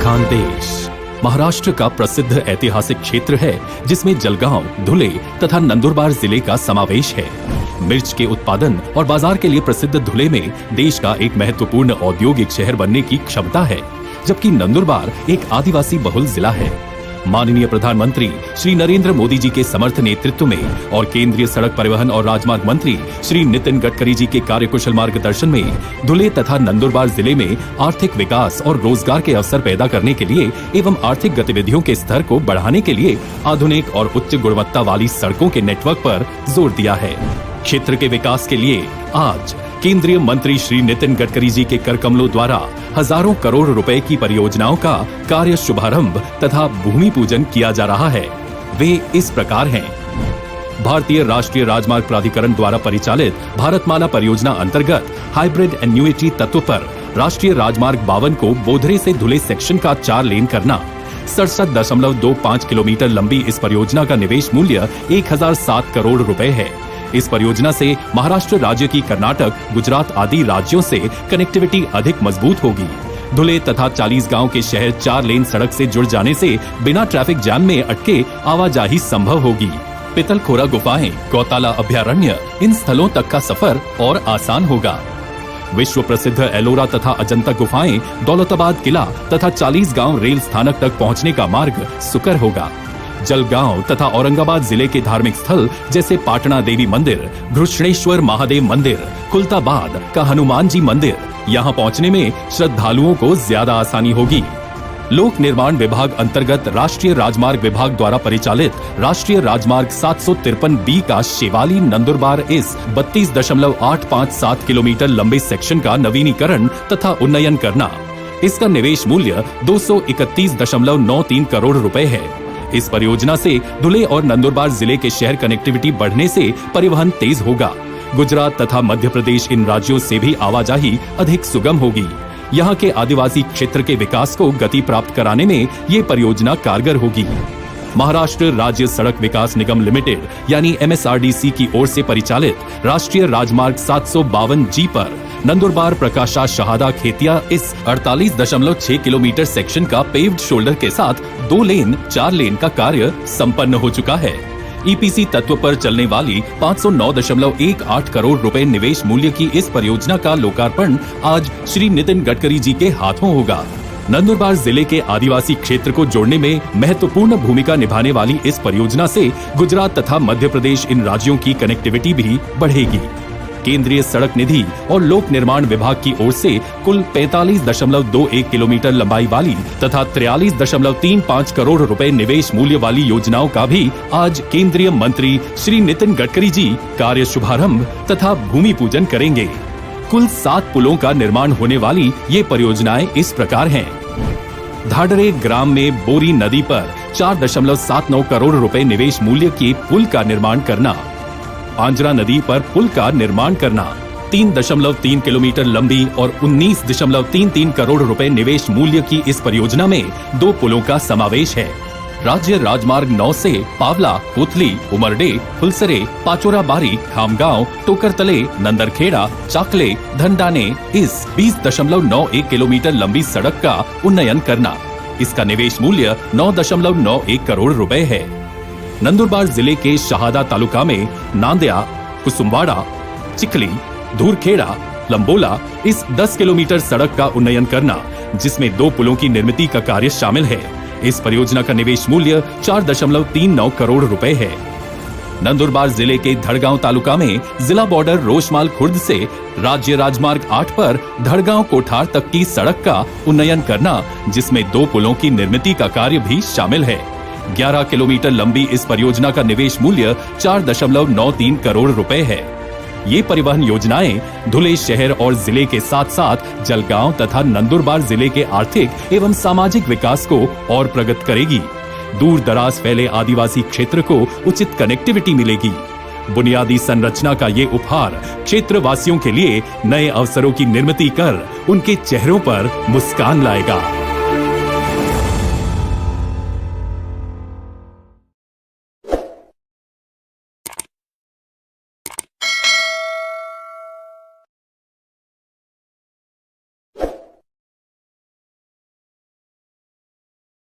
खानदेश महाराष्ट्र का प्रसिद्ध ऐतिहासिक क्षेत्र है जिसमें जलगांव, धुले तथा नंदुरबार जिले का समावेश है। मिर्च के उत्पादन और बाजार के लिए प्रसिद्ध धुले में देश का एक महत्वपूर्ण औद्योगिक शहर बनने की क्षमता है, जबकि नंदुरबार एक आदिवासी बहुल जिला है। माननीय प्रधानमंत्री श्री नरेंद्र मोदी जी के समर्थ नेतृत्व में और केंद्रीय सड़क परिवहन और राजमार्ग मंत्री श्री नितिन गडकरी जी के कार्यकुशल मार्गदर्शन में धुले तथा नंदुरबार जिले में आर्थिक विकास और रोजगार के अवसर पैदा करने के लिए एवं आर्थिक गतिविधियों के स्तर को बढ़ाने के लिए आधुनिक और उच्च गुणवत्ता वाली सड़कों के नेटवर्क पर जोर दिया है। क्षेत्र के विकास के लिए आज केंद्रीय मंत्री श्री नितिन गडकरी जी के कर कमलों द्वारा हजारों करोड़ रुपए की परियोजनाओं का कार्य शुभारंभ तथा भूमि पूजन किया जा रहा है। वे इस प्रकार हैं। भारतीय राष्ट्रीय राजमार्ग प्राधिकरण द्वारा परिचालित भारतमाला परियोजना अंतर्गत हाइब्रिड एन्युइटी तत्व पर राष्ट्रीय राजमार्ग 52 को बोधरे से धुले सेक्शन का 4 लेन करना। 67.25 किलोमीटर लंबी इस परियोजना का निवेश मूल्य 1007 करोड़ रुपए है। इस परियोजना से महाराष्ट्र राज्य की कर्नाटक, गुजरात आदि राज्यों से कनेक्टिविटी अधिक मजबूत होगी। धुले तथा 40 गांव के शहर 4 लेन सड़क से जुड़ जाने से बिना ट्रैफिक जाम में अटके आवाजाही संभव होगी। पितलखोरा गुफाएं, गौताला अभयारण्य, इन स्थलों तक का सफर और आसान होगा। विश्व प्रसिद्ध एलोरा तथा अजंता गुफाएं, दौलताबाद किला तथा 40 गांव रेल स्थानक तक पहुंचने का मार्ग सुकर होगा। जलगांव तथा औरंगाबाद जिले के धार्मिक स्थल जैसे पाटना देवी मंदिर, घृष्णेश्वर महादेव मंदिर, खुलताबाद का हनुमान जी मंदिर, यहां पहुंचने में श्रद्धालुओं को ज्यादा आसानी होगी। लोक निर्माण विभाग अंतर्गत राष्ट्रीय राजमार्ग विभाग द्वारा परिचालित राष्ट्रीय राजमार्ग 753B का शेवाली नंदुरबार इस 32.857 किलोमीटर लंबे सेक्शन का नवीनीकरण तथा उन्नयन करना। इसका निवेश मूल्य 231.93 करोड़ रुपए है। इस परियोजना से धुले और नंदुरबार जिले के शहर कनेक्टिविटी बढ़ने से परिवहन तेज होगा। गुजरात तथा मध्य प्रदेश इन राज्यों से भी आवाजाही अधिक सुगम होगी। यहाँ के आदिवासी क्षेत्र के विकास को गति प्राप्त कराने में ये परियोजना कारगर होगी। महाराष्ट्र राज्य सड़क विकास निगम लिमिटेड यानी MSRDC की ओर से परिचालित राष्ट्रीय राजमार्ग 752G पर नंदुरबार प्रकाशा शहादा खेतिया इस 48.6 किलोमीटर सेक्शन का पेव्ड शोल्डर के साथ 2 लेन 4 लेन का कार्य संपन्न हो चुका है। EPC तत्व पर चलने वाली 509.18 करोड़ रुपए निवेश मूल्य की इस परियोजना का लोकार्पण आज श्री नितिन गडकरी जी के हाथों होगा। नंदुरबार जिले के आदिवासी क्षेत्र को जोड़ने में महत्वपूर्ण भूमिका निभाने वाली इस परियोजना से गुजरात तथा मध्य प्रदेश इन राज्यों की कनेक्टिविटी भी बढ़ेगी। केंद्रीय सड़क निधि और लोक निर्माण विभाग की ओर से कुल 45.21 किलोमीटर लंबाई वाली तथा 43.35 करोड़ रुपए निवेश मूल्य वाली योजनाओं का भी आज केंद्रीय मंत्री श्री नितिन गडकरी जी कार्य शुभारंभ तथा भूमि पूजन करेंगे। कुल 7 पुलों का निर्माण होने वाली ये परियोजनाएं इस प्रकार हैं। धाडरे ग्राम में बोरी नदी पर 4.79 करोड़ रुपए निवेश मूल्य के पुल का निर्माण करना। आंजरा नदी पर पुल का निर्माण करना। 3.3 किलोमीटर लंबी और 19.33 करोड़ रुपए निवेश मूल्य की इस परियोजना में 2 पुलों का समावेश है। राज्य राजमार्ग 9 से पावला, कोतली, उमरडे, फुलसरे, पाचोरा बारी, खामगांव, टोकरतले, नंदरखेड़ा, चाकले, धनडाने इस 20.91 किलोमीटर लंबी सड़क का उन्नयन करना। इसका निवेश मूल्य 9.91 करोड़ रुपए है। नंदुरबार जिले के शहादा तालुका में नांदया, कुसुमवाड़ा, चिखली, धूरखेड़ा, लंबोला इस 10 किलोमीटर सड़क का उन्नयन करना, जिसमें 2 पुलों की निर्मिती का कार्य शामिल है। इस परियोजना का निवेश मूल्य 4.39 करोड़ रुपए है। नंदुरबार जिले के धड़गांव तालुका में जिला बॉर्डर रोशमाल खुर्द से राज्य राजमार्ग 8 पर धड़गांव कोठार तक की सड़क का उन्नयन करना, जिसमें 2 पुलों की निर्मिती का कार्य भी शामिल है। 11 किलोमीटर लंबी इस परियोजना का निवेश मूल्य 4.93 करोड़ रुपए है। ये परिवहन योजनाएं धुले शहर और जिले के साथ साथ जलगांव तथा नंदुरबार जिले के आर्थिक एवं सामाजिक विकास को और प्रगति करेगी। दूर दराज फैले आदिवासी क्षेत्र को उचित कनेक्टिविटी मिलेगी। बुनियादी संरचना का ये उपहार क्षेत्र वासियों के लिए नए अवसरों की निर्मिती कर उनके चेहरों पर मुस्कान लाएगा।